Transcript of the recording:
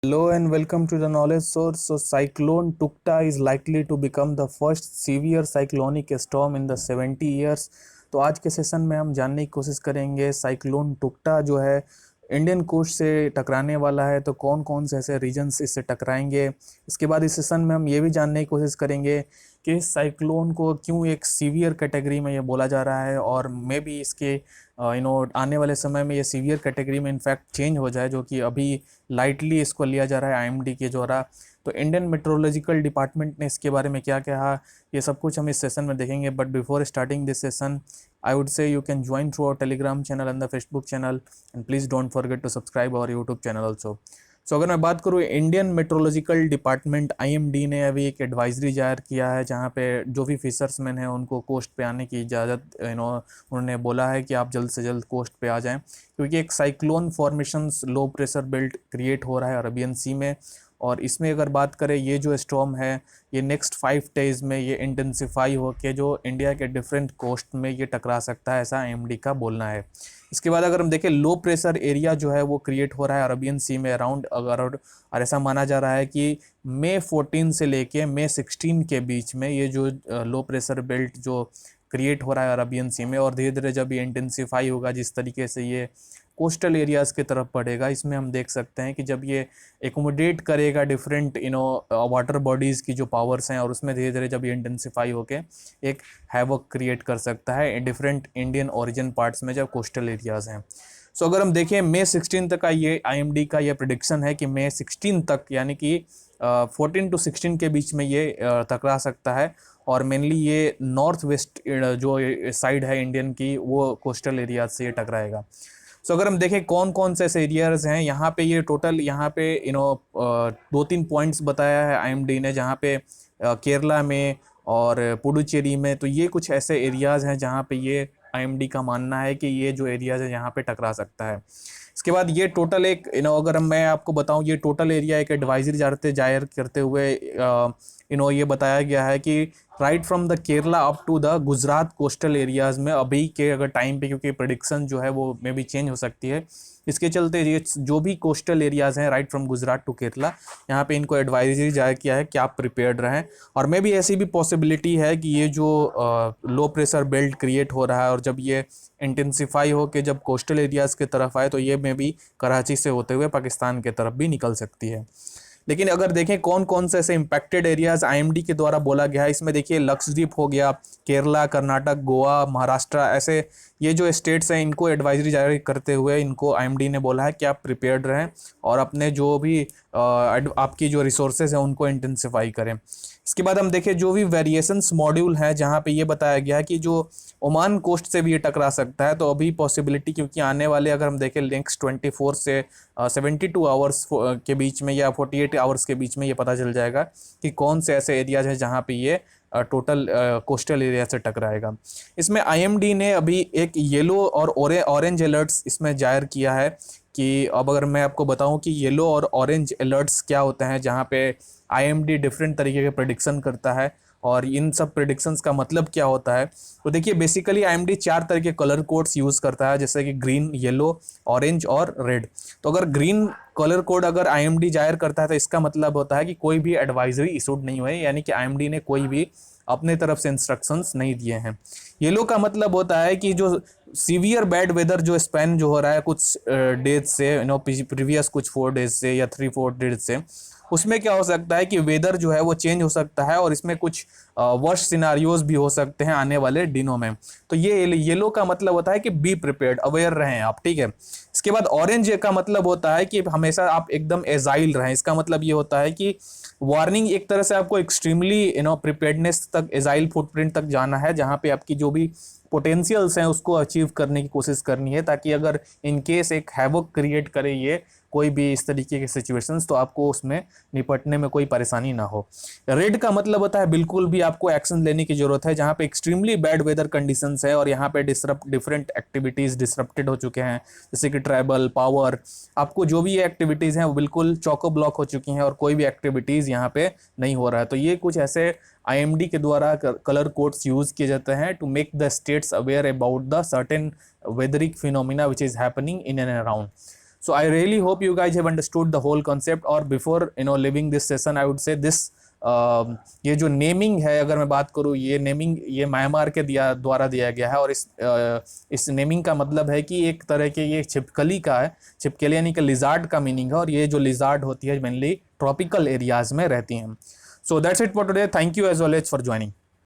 Hello and welcome to the knowledge source. So, cyclone Tukta is likely to become the first severe cyclonic storm in the 70 years. तो आज के session में हम जानने की कोशिश करेंगे साइक्लोन टुक्टा जो है इंडियन कोस्ट से टकराने वाला है, तो कौन कौन से ऐसे रीजन्स इससे टकराएंगे। इसके बाद इस सेशन में हम ये भी जानने की कोशिश करेंगे कि इस साइक्लोन को क्यों एक सीवियर कैटेगरी में ये बोला जा रहा है, और मे बी इसके आने वाले समय में ये सीवियर कैटेगरी में इनफैक्ट चेंज हो जाए, जो कि अभी लाइटली इसको लिया जा रहा है आईएमडी के द्वारा। तो इंडियन मेट्रोलॉजिकल डिपार्टमेंट ने इसके बारे में क्या कहा, ये सब कुछ हम इस सेशन में देखेंगे। But before starting this session, I would say you can join through our Telegram channel and the Facebook channel, and please don't forget to subscribe our YouTube channel also. So अगर मैं बात करूँ, Indian meteorological department IMD ने अभी एक advisory जारी किया है, जहाँ पे जो भी फिशर्समैन हैं उनको कोस्ट पे आने की इजाज़त उन्होंने बोला है कि आप जल्द से जल्द कोस्ट पे आ जाएं, क्योंकि एक cyclone formations low pressure belt create हो रहा है अरबियन सी में। और इसमें अगर बात करें, ये जो स्टॉर्म है ये नेक्स्ट 5 डेज़ में ये इंटेंसिफाई होकर जो इंडिया के डिफरेंट कोस्ट में ये टकरा सकता है, ऐसा आईएमडी का बोलना है। इसके बाद अगर हम देखें, लो प्रेशर एरिया जो है वो क्रिएट हो रहा है अरबियन सी में अराउंड, और ऐसा माना जा रहा है कि मई 14 से लेके मई 16 के बीच में ये जो लो प्रेशर बेल्ट जो क्रिएट हो रहा है अरबियन सी में, और धीरे धीरे जब ये इंटेंसिफाई होगा, जिस तरीके से ये कोस्टल एरियाज़ की तरफ बढ़ेगा, इसमें हम देख सकते हैं कि जब ये एकोमोडेट करेगा डिफरेंट वाटर बॉडीज़ की जो पावर्स हैं, और उसमें धीरे धीरे जब ये इंटेंसिफाई होके एक हैवक क्रिएट कर सकता है डिफरेंट इंडियन ओरिजिन पार्ट्स में जब कोस्टल एरियाज़ हैं। सो अगर हम देखें, मई 16 तक का ये आईएमडी का ये प्रिडिक्शन है कि मई 16 तक, यानी कि 14 टू 16 के बीच में ये टकरा सकता है। और मेनली ये नॉर्थ वेस्ट जो साइड है इंडियन की, वो कोस्टल एरियाज से ये टकराएगा। सो अगर हम देखें कौन कौन से ऐसे एरियाज हैं, यहाँ पे ये टोटल यहाँ पे 2-3 पॉइंट्स बताया है आईएमडी ने, जहाँ पे केरला में और पुडुचेरी में, तो ये कुछ ऐसे एरियाज़ हैं जहाँ पे ये आईएमडी का मानना है कि ये जो एरियाज़ है यहाँ पे टकरा सकता है। इसके बाद ये टोटल एक अगर मैं आपको बताऊं, ये टोटल एरिया एक एडवाइजरी जाहिर करते हुए ये बताया गया है कि right from the Kerala up to the Gujarat coastal areas में अभी के अगर टाइम पे, क्योंकि प्रेडिक्शन जो है वो मे भी चेंज हो सकती है, इसके चलते ये जो भी कोस्टल एरियाज़ हैं right from Gujarat to Kerala, यहाँ पे इनको एडवाइजरी जारी किया है कि आप प्रिपेयर्ड रहें। और मे भी ऐसी भी पॉसिबिलिटी है कि ये जो लो प्रेशर बेल्ट क्रिएट हो रहा है, और जब ये इंटेंसिफाई हो के जब कोस्टल एरियाज़ की तरफ आए, तो ये मे भी कराची से होते हुए पाकिस्तान की तरफ भी निकल सकती है। लेकिन अगर देखें कौन कौन से ऐसे इम्पैक्टेड एरियाज आईएमडी के द्वारा बोला गया है, इसमें देखिए लक्षद्वीप हो गया, केरला, कर्नाटक, गोवा, महाराष्ट्र, ऐसे ये जो स्टेट्स हैं, इनको एडवाइजरी जारी करते हुए इनको आईएमडी ने बोला है कि आप प्रिपेयर्ड रहें और अपने जो भी आपकी जो रिसोर्सेज हैं उनको इंटेंसिफाई करें। इसके बाद हम देखें जो भी वेरिएशंस मॉड्यूल है, जहाँ पे ये बताया गया है कि जो ओमान कोस्ट से भी ये टकरा सकता है, तो अभी पॉसिबिलिटी, क्योंकि आने वाले अगर हम देखें नेक्स्ट 24 से 72 आवर्स के बीच में या 48 आवर्स के बीच में ये पता चल जाएगा कि कौन से ऐसे एरियाज हैं जहाँ पे ये टोटल कोस्टल एरिया से टकराएगा। इसमें आईएमडी ने अभी एक येलो और ऑरेंज अलर्ट्स इसमें जाहिर किया है कि अब अगर मैं आपको बताऊं कि येलो और ऑरेंज अलर्ट्स क्या होते हैं, जहाँ पे आईएमडी डिफरेंट तरीके के प्रेडिक्शन करता है और इन सब प्रेडिक्शंस का मतलब क्या होता है, तो देखिए बेसिकली आईएमडी 4 तरह के कलर कोड्स यूज़ करता है, जैसे कि ग्रीन, येलो, ऑरेंज और रेड। तो अगर ग्रीन कलर कोड अगर आईएमडी जाहिर करता है, तो इसका मतलब होता है कि कोई भी एडवाइजरी इशूड नहीं हुई, यानी कि आईएमडी ने कोई भी अपने तरफ से इंस्ट्रक्शंस नहीं दिए हैं। येलो का मतलब होता है कि जो सीवियर बैड वेदर जो स्पैन जो हो रहा है कुछ डेज से, प्रीवियस कुछ 4 डेज से या 3-4 डेज से, उसमें क्या हो सकता है कि वेदर जो है वो चेंज हो सकता है, और इसमें कुछ वर्स्ट सिनारियोज भी हो सकते हैं आने वाले दिनों में। तो ये येलो का मतलब होता है कि बी प्रिपेयर्ड, अवेयर रहें आप, ठीक है। इसके बाद ऑरेंज का मतलब होता है कि हमेशा आप एकदम एजाइल रहें। इसका मतलब ये होता है कि वार्निंग, एक तरह से आपको एक्सट्रीमली प्रिपेयर्डनेस तक, एजाइल फुटप्रिंट तक जाना है, जहाँ पे आपकी जो भी पोटेंशियल्स हैं उसको अचीव करने की कोशिश करनी है, ताकि अगर इन केस एक हैवक क्रिएट करे ये कोई भी इस तरीके के सिचुएशंस, तो आपको उसमें निपटने में कोई परेशानी ना हो। रेड का मतलब होता है बिल्कुल भी आपको एक्शन लेने की जरूरत है, जहाँ पे एक्सट्रीमली बैड वेदर कंडीशंस है और यहाँ पे डिफरेंट एक्टिविटीज़ डिसरप्टेड हो चुके हैं, जैसे कि ट्रैवल, पावर, आपको जो भी ये एक्टिविटीज़ हैं वो बिल्कुल चौको ब्लॉक हो चुकी हैं और कोई भी एक्टिविटीज़ यहाँ पे नहीं हो रहा है। तो ये कुछ ऐसे आईएमडी के द्वारा कलर कोड्स यूज़ किए जाते हैं to make the states aware about the certain weatheric phenomena which is happening in and around. So I really hope you guys have understood the whole concept. और before leaving this session, I would say this ये जो naming है, अगर मैं बात करूँ, ये naming ये म्यांमार के द्वारा दिया गया है। और इस नेमिंग का मतलब है कि एक तरह के ये छिपकली का है, छिपकली यानी कि लिजार्ड का मीनिंग है। और ये जो लिजार्ड होती है मेनली ट्रॉपिकल एरियाज में रहती हैं। So that's it for today. Thank you as always for joining.